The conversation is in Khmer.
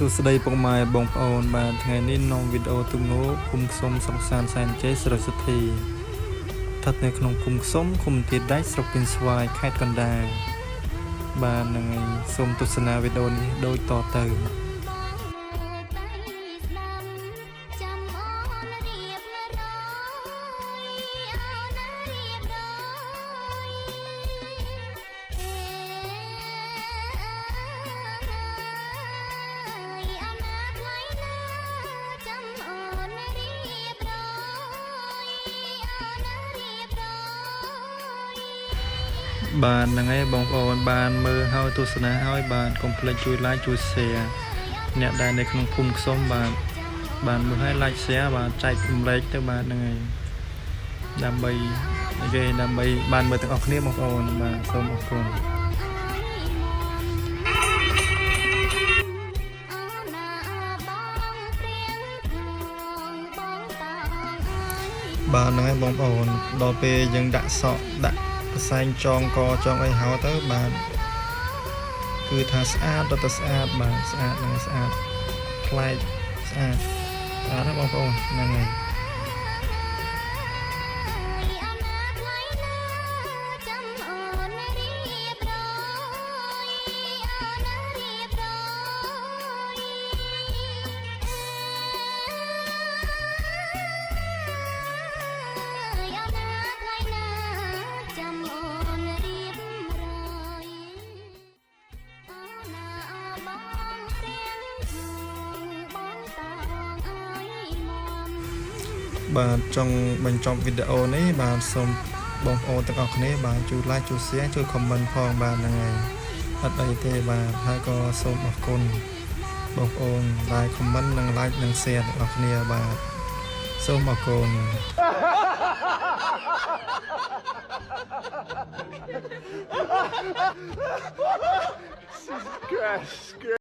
សួស្តីពុកម៉ែបងប្អូនបាទថ្ងៃនេះក្នុងវីដេអូទំនោរភូមិខ្សុំសង្សានសែនជ័យស្រុកសុទ្ធីស្ថិតនៅក្នុងភូមិខ្សុំឃុំទាដាច់ស្រុកពីនស្វាយខេត្តកណ្ដាលបាទនឹងហើយសូមទស្សនាវីដេអូនេះដូចតទៅបាទហ្នឹងហើយបងប្អូនបានមើលហើយទស្សនាហើយបាទកុំភ្លេចជួយ like ជួយ share អ្នកដែលនៅក្នុងភូមិខ្សុំបាទមើលហើយ like share បាទចែកចម្លែកទៅបាទហ្នឹងហើយដើម្បីបានមើលទាំងអស់គ្នាបងប្អូនបាទសូមអរគុណបាទហ្នឹងហើយបងប្អូនដល់ពេលយើងដាក់សក់ដាក់ផ្សែងចងកចងអីហៅទៅបាទគឺថាស្អាតទៅស្អាតបាទស្អាតនឹងស្អាតប្លែកស្អាតណាបងប្អូនហ្នឹងហើយបាទចង់បញ្ចប់វីដេអូនេះបាទសូមបងប្អូនទាំងអស់គ្នាបាទជួយ like ជួយ share ជួយ comment ផងបាទហ្នឹងហើយអត់អីទេបាទហើយក៏សូមអរគុណបងប្អូន like comment និង like និង share ទាំងអស់គ្នាបាទសូមអរគុណ